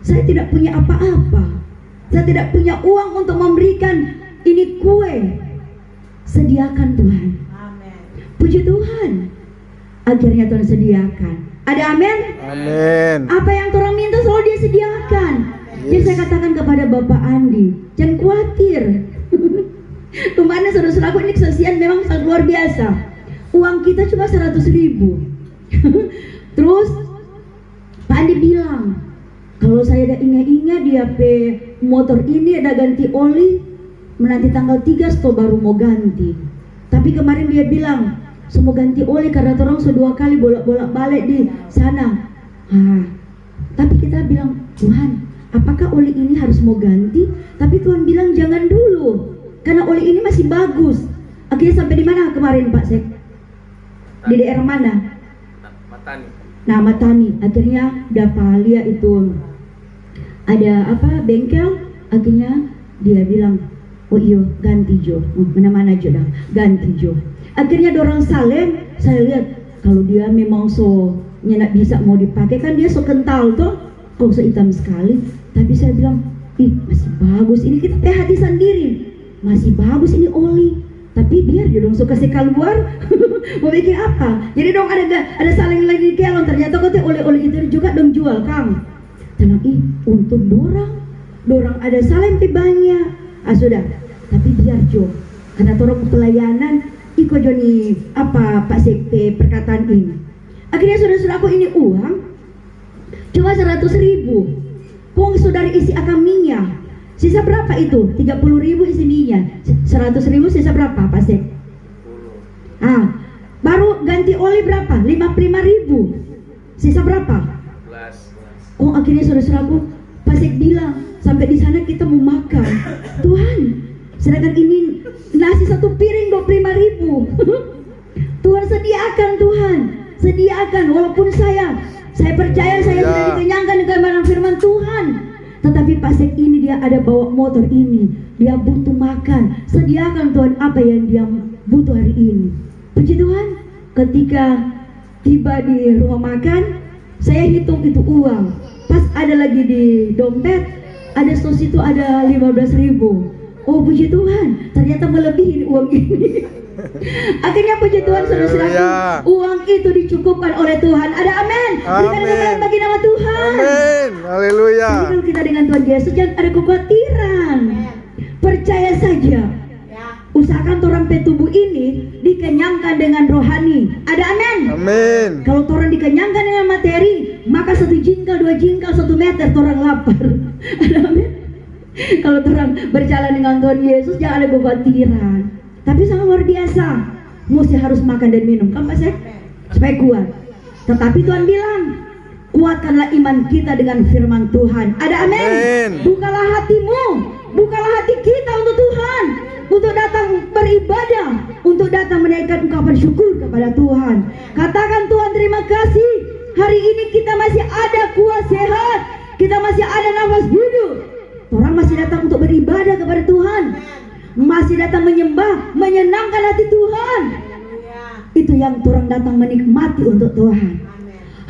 saya tidak punya apa-apa, saya tidak punya uang untuk memberikan ini kue. Sediakan Tuhan. Amen. Puji Tuhan. Akhirnya Tuhan sediakan. Ada amin? Amin. Apa yang Tuhan minta selalu dia sediakan. Jadi saya katakan kepada Bapak Andi, jangan khawatir. Kemarin saudara-saudaraku, ini kesaksian memang sangat luar biasa. Uang kita cuma 100.000. Terus Pak Andi bilang, kalau saya ada ingat-ingat di HP motor ini ada ganti oli, menanti tanggal 3 setelah baru mau ganti. Tapi kemarin dia bilang, semua ganti oli karena orang sudah 2 kali bolak-bolak balik di sana. Tapi kita bilang, Tuhan, apakah oli ini harus mau ganti? Tapi Tuhan bilang jangan dulu, karena oli ini masih bagus. Akhirnya sampai di mana kemarin Pak Sek? Di daerah mana? Matani. Nah, Matani. Akhirnya dapat lihat itu ada apa bengkel. Akhirnya dia bilang, oh iyo ganti Jo, mana-mana Jo dah, ganti Jo. Akhirnya dorang salem, saya lihat kalau dia memang so nyenak bisa mau dipakai, kan dia so kental tuh, kok so hitam sekali. Tapi saya bilang, ih masih bagus, ini kita teh hati sendiri, masih bagus ini oli. Tapi biar dia dong suka sekal luar, mau bikin apa? Jadi dong ada saling lagi di kelon, ternyata kok teh oli-oli itu juga dong jual Kang. Tenang, ih untuk dorang ada saling banyak. Sudah, tapi biar Jo, karena dorong pelayanan iko Joni apa Pak Sekte perkataan ini. Akhirnya saudara-saudaraku, ini uang cuma 100.000. Kong saudari isi akam minyak, sisa berapa itu? 30.000 isi minyak, 100.000 sisa berapa Pak Sek? Baru ganti oli berapa? 55.000, sisa berapa? 11. Kong akhirnya saudara-saudaraku, Pak Sek bilang sampai di sana kita mau makan. Tuhan, sedangkan ini nasi 1 piring 25.000. Tuhan sediakan, Tuhan sediakan. Walaupun saya percaya saya sudah dikenyangkan dengan firman Tuhan, tetapi Pak Sek ini dia ada bawa motor ini, dia butuh makan. Sediakan Tuhan apa yang dia butuh hari ini. Puji Tuhan. Ketika tiba di rumah makan, saya hitung itu uang. Pas ada lagi di dompet, ada sos itu ada 15.000. Oh puji Tuhan, ternyata melebihi uang ini. Akhirnya puji Tuhan, saudara-saudara, uang itu dicukupkan oleh Tuhan. Ada amin. Berikan kemuliaan bagi nama Tuhan. Amin. Haleluya. Jadi kalau kita dengan Tuhan Yesus jangan ada kekhawatiran. Percaya saja. Usahakan orang tubuh ini dikenyangkan dengan rohani. Ada amin. Amin. Kalau orang dikenyangkan dengan materi, maka 1 jengkal 2 jengkal 1 meter orang lapar. Ada amin. Kalau orang berjalan dengan Tuhan Yesus jangan ada kekhawatiran. Tapi sangat luar biasa, mesti harus makan dan minum kan Pak Sek? Supaya kuat. Tetapi Tuhan bilang, kuatkanlah iman kita dengan firman Tuhan. Ada amin. Bukalah hatimu, bukalah hati kita untuk Tuhan, untuk datang beribadah, untuk datang menaikkan ungkapan syukur kepada Tuhan. Katakan, Tuhan terima kasih, hari ini kita masih ada kuat sehat, kita masih ada nafas hidup. Orang masih datang untuk beribadah kepada Tuhan, masih datang menyembah, menyenangkan hati Tuhan. Itu yang orang datang menikmati untuk Tuhan.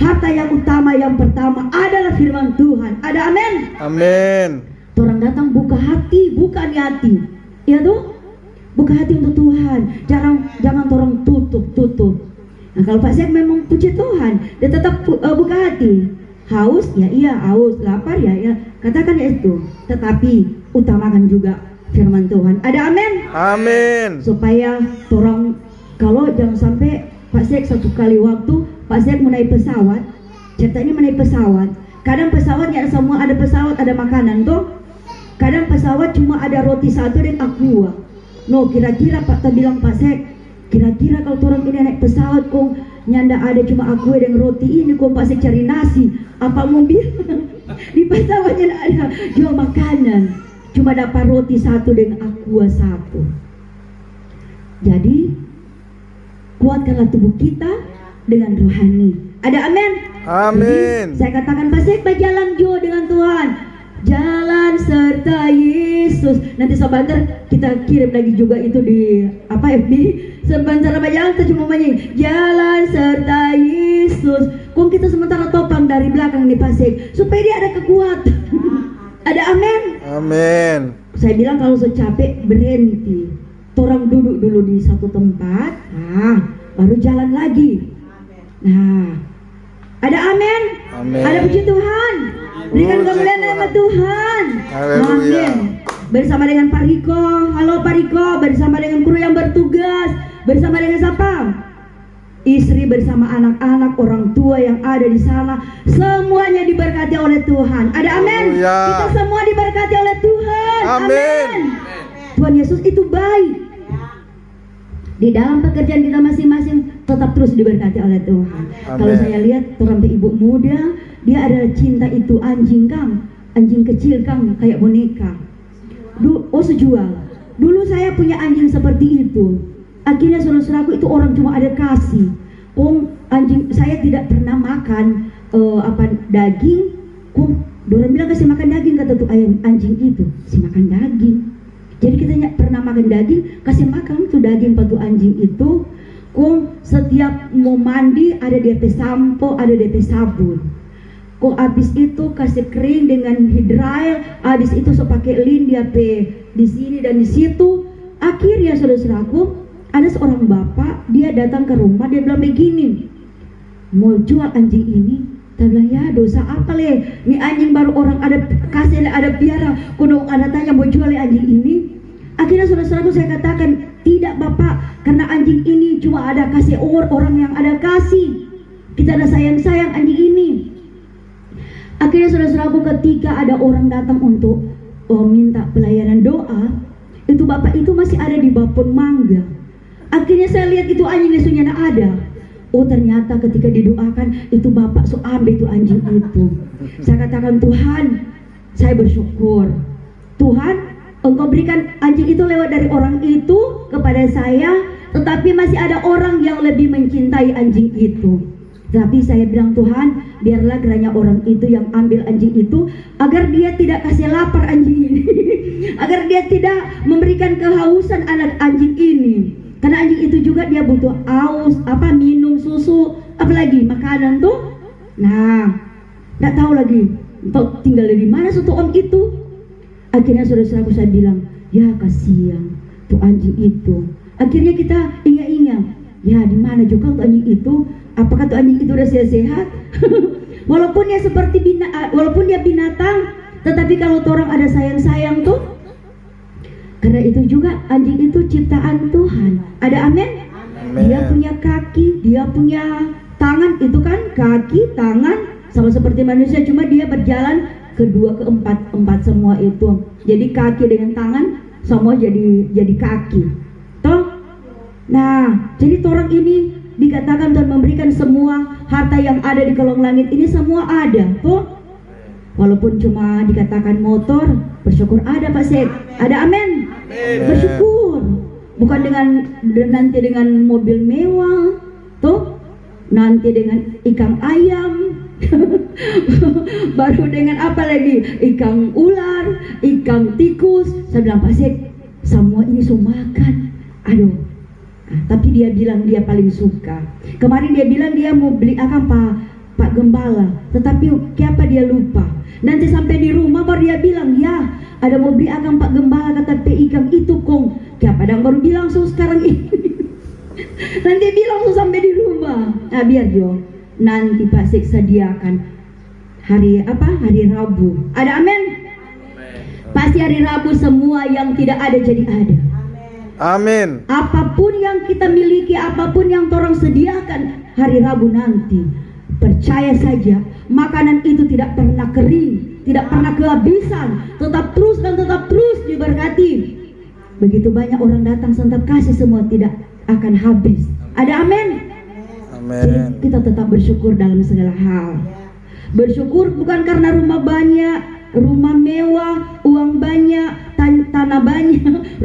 Harta yang utama, yang pertama adalah firman Tuhan. Ada amin. Amin. Orang datang buka hati, bukan hati, ya tuh, buka hati untuk Tuhan. Jangan orang tutup. Nah kalau Pak Sek memang puji Tuhan, dia tetap buka hati. Haus, ya iya haus. Lapar, ya iya. Katakan itu. Tetapi utamakan juga firman Tuhan. Ada amin. Amin. Supaya orang, kalau jangan sampai Pak Sek satu kali waktu Pak Sek mau naik pesawat, cerita ini menaik pesawat. Kadang pesawatnya ada semua, ada pesawat, ada makanan tuh. Kadang pesawat cuma ada roti 1 dan aqua. No, kira-kira Pak bilang Pak Sek, kira-kira kalau orang ini naik pesawat kok nyanda ada cuma aqua dan roti ini, kok Pak Sek cari nasi apa mobil? Di pesawatnya ada jual makanan, cuma dapat roti 1 dan aqua 1. Jadi kuatkanlah tubuh kita dengan rohani. Ada amin. Amin. Jadi, saya katakan Pak Sek berjalan Jo dengan Tuhan, jalan serta Yesus. Nanti sebentar kita kirim lagi juga itu di FB. Sebentar berjalan kita cuma menyanyi jalan serta Yesus. Kok kita sementara topang dari belakang nih Pak Sek, supaya dia ada kekuatan. Ada Ada amin. Amin. Saya bilang kalau capek berhenti. Orang duduk dulu di satu tempat, nah baru jalan lagi. Nah, ada amin. Amin. Ada puji Tuhan. Berikan Puji kemuliaan nama Tuhan. Tuhan. Haleluya. Amin. Bersama dengan Pak Riko. Halo Pak Riko. Bersama dengan kru yang bertugas. Bersama dengan siapa? Istri bersama anak-anak, orang tua yang ada di sana. Semuanya diberkati oleh Tuhan. Ada amin. Haleluya. Kita semua diberkati oleh Tuhan. Amin. Tuhan Yesus itu baik. Di dalam pekerjaan kita masing-masing tetap terus diberkati oleh Tuhan. Amin. Kalau saya lihat orang ibu muda, dia adalah cinta itu anjing kang, anjing kecil kang kayak boneka. Sejual. Dulu saya punya anjing seperti itu. Akhirnya saudara-saudaraku itu orang cuma ada kasih. Anjing saya tidak pernah makan daging. Dorang bilang kasih makan daging, kata tuh ayam anjing itu, kasih makan daging. Jadi kita pernah makan daging, kasih makan tuh daging patu anjing itu. Setiap mau mandi ada DP sampo, ada DP sabun. Abis itu kasih kering dengan hidral, abis itu so pakai lin dia di sini dan di situ. Akhirnya saudara-saudaraku, ada seorang bapak, dia datang ke rumah, dia bilang begini, mau jual anjing ini. Saya bilang, ya dosa apa le? Ini anjing baru orang ada kasih, ada piara. Kuno ada tanya mau jual anjing ini. Akhirnya saudara-saudaraku saya katakan, tidak bapak, karena anjing ini cuma ada kasih orang yang ada kasih. Kita ada sayang-sayang anjing ini. Akhirnya saudara-saudaraku ketika ada orang datang untuk minta pelayanan doa, itu bapak itu masih ada di Bapon Mangga. Akhirnya saya lihat itu anjingnya sudah ada. Ternyata ketika didoakan itu bapak so ambil itu anjing itu. Saya katakan, Tuhan, saya bersyukur. Tuhan, Engkau berikan anjing itu lewat dari orang itu kepada saya, tetapi masih ada orang yang lebih mencintai anjing itu. Tapi saya bilang, Tuhan, biarlah kiranya orang itu yang ambil anjing itu, agar dia tidak kasih lapar anjing ini, agar dia tidak memberikan kehausan anak anjing ini. Karena anjing itu juga dia butuh aus, minum susu, apalagi makanan tuh. Nah, nggak tahu lagi tinggal di mana suatu om itu. Akhirnya saudara-saudaraku saya bilang, ya kasihan tuh anjing itu. Akhirnya kita ingat-ingat, ya di mana juga tuh anjing itu? Apakah tuh anjing itu udah sehat? Walaupun dia walaupun dia binatang, tetapi kalau orang ada sayang-sayang tuh. Karena itu juga anjing itu ciptaan Tuhan. Ada amin? Amin. Dia punya kaki, dia punya tangan, itu kan kaki, tangan sama seperti manusia, cuma dia berjalan kedua keempat semua itu. Jadi kaki dengan tangan semua jadi kaki. Toh? Nah, jadi orang ini dikatakan Tuhan memberikan semua harta yang ada di kolong langit ini semua ada. Toh? Walaupun cuma dikatakan motor, bersyukur ada Pak Sek. Ada amin. Bersyukur. Bukan nanti dengan mobil mewah, tuh nanti dengan ikan ayam, baru dengan apa lagi, ikan ular, ikan tikus. Saya bilang, Pak Sek, semua ini semua makan. Aduh. Tapi dia bilang dia paling suka. Kemarin dia bilang dia mau beli akan Pak Gembala, tetapi kenapa dia lupa? Nanti sampai di rumah baru dia bilang, ya ada mau beli akan Pak Gembala, kata ikan itu kong. Ya padang baru bilang sekarang ini. Nanti bilang sampai di rumah. Nah biar Jo, nanti Pak Sek sediakan hari Rabu. Ada amin? Pasti hari Rabu semua yang tidak ada jadi ada. Amin. Apapun yang kita miliki, apapun yang orang sediakan hari Rabu nanti, percaya saja makanan itu tidak pernah kering, tidak pernah kehabisan, tetap terus dan tetap terus diberkati. Begitu banyak orang datang santap kasih semua tidak akan habis. Ada amin? Amin. Jadi kita tetap bersyukur dalam segala hal. Bersyukur bukan karena rumah banyak, rumah mewah, uang banyak, tanah banyak.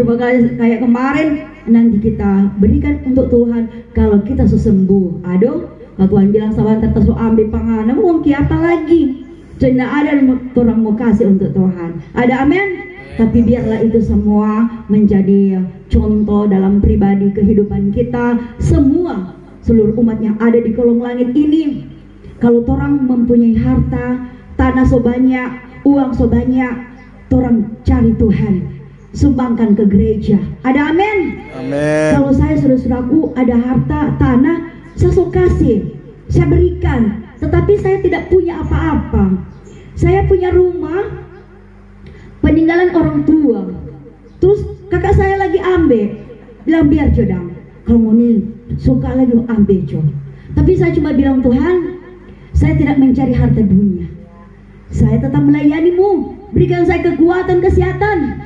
Kayak kemarin nanti kita berikan untuk Tuhan kalau kita sembuh. Aduh, kalau Tuhan bilang sahabat tertasu ambil panganan, mau apa lagi? Jadi ada orang mau kasih untuk Tuhan. Ada amin? Tapi biarlah itu semua menjadi contoh dalam pribadi kehidupan kita semua, seluruh umat yang ada di kolong langit ini. Kalau orang mempunyai harta, tanah sebanyak, uang sebanyak, orang cari Tuhan, sumbangkan ke gereja. Ada amin? Amin. Kalau saya saudara-saudaraku ada harta, tanah, saya suka kasih, saya berikan. Tetapi saya tidak punya apa-apa. Saya punya rumah peninggalan orang tua. Terus kakak saya lagi ambil, bilang biar jodang. Kalau mau nih suka lagi ambil jod. Tapi saya cuma bilang, Tuhan, saya tidak mencari harta dunia. Saya tetap melayani-Mu. Berikan saya kekuatan, kesehatan.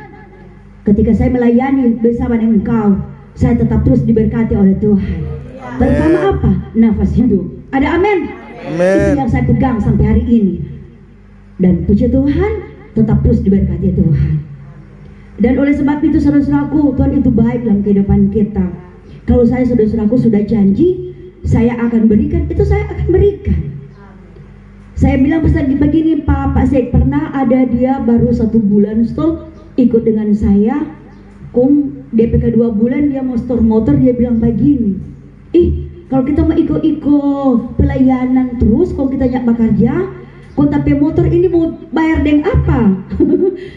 Ketika saya melayani bersama dengan Engkau, saya tetap terus diberkati oleh Tuhan. Terutama apa? Nafas hidup. Ada amin? Amin. Itu yang saya pegang sampai hari ini. Dan puji Tuhan, tetap terus diberkati Tuhan. Dan oleh sebab itu saudara-saudaraku, Tuhan itu baik dalam kehidupan kita. Kalau saya saudara-saudaraku sudah janji, saya akan berikan, itu saya akan berikan. Saya bilang pesan begini, Pak Syed, pernah ada dia baru 1 bulan stop ikut dengan saya. DPK 2 bulan dia mau store motor, dia bilang begini, kalau kita mau ikut pelayanan terus, kalau kita nyak bekerja, kau tapi motor ini mau bayar dengan apa?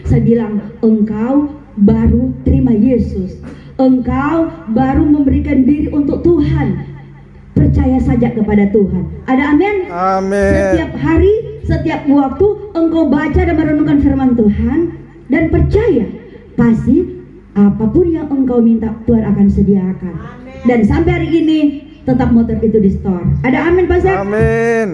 Saya bilang, engkau baru terima Yesus, engkau baru memberikan diri untuk Tuhan. Percaya saja kepada Tuhan. Ada amin? Amin. Setiap hari, setiap waktu engkau baca dan merenungkan firman Tuhan dan percaya, pasti apapun yang engkau minta Tuhan akan sediakan. Dan sampai hari ini tetap motor itu di store. Ada amin, Pak Syed? Amin.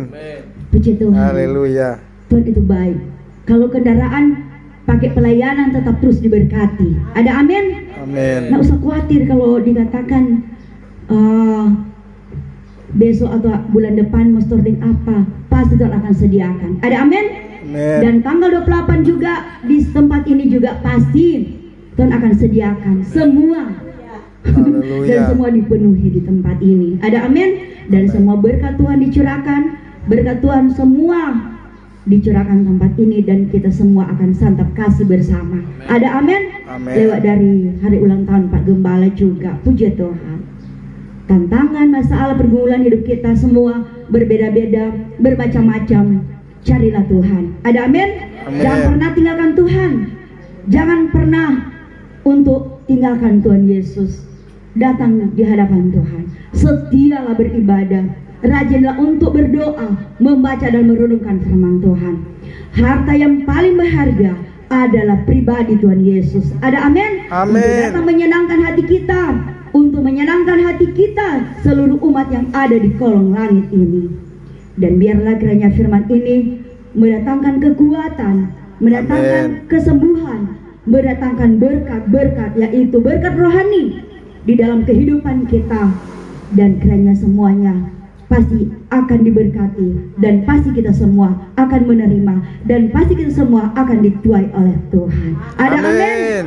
Puji Tuhan. Haleluya. Tuhan itu baik. Kalau kendaraan pakai pelayanan tetap terus diberkati. Ada amin? Amin. Nggak usah khawatir kalau dikatakan besok atau bulan depan mau storing apa, pasti Tuhan akan sediakan. Ada amin? Amin. Dan tanggal 28 juga di tempat ini juga pasti Tuhan akan sediakan semua. Haleluya. Dan semua dipenuhi di tempat ini. Ada amin? Dan semua berkat Tuhan dicurahkan, berkat Tuhan semua dicurahkan tempat ini, dan kita semua akan santap kasih bersama. Ada amin? Amin. Lewat dari hari ulang tahun Pak Gembala juga. Puji Tuhan. Tantangan, masalah, pergumulan hidup kita semua berbeda-beda, bermacam-macam. Carilah Tuhan. Ada amin? Amin. Jangan pernah tinggalkan Tuhan. Jangan pernah untuk tinggalkan Tuhan Yesus. Datang di hadapan Tuhan. Setialah beribadah. Rajinlah untuk berdoa, membaca dan merenungkan firman Tuhan. Harta yang paling berharga adalah pribadi Tuhan Yesus. Ada amin? Amin. Untuk datang menyenangkan hati kita, untuk menyenangkan hati kita, seluruh umat yang ada di kolong langit ini. Dan biarlah kiranya firman ini mendatangkan kekuatan, mendatangkan kesembuhan, mendatangkan berkat-berkat, yaitu berkat rohani di dalam kehidupan kita. Dan kiranya semuanya pasti akan diberkati, dan pasti kita semua akan menerima, dan pasti kita semua akan dituai oleh Tuhan. Ada amin?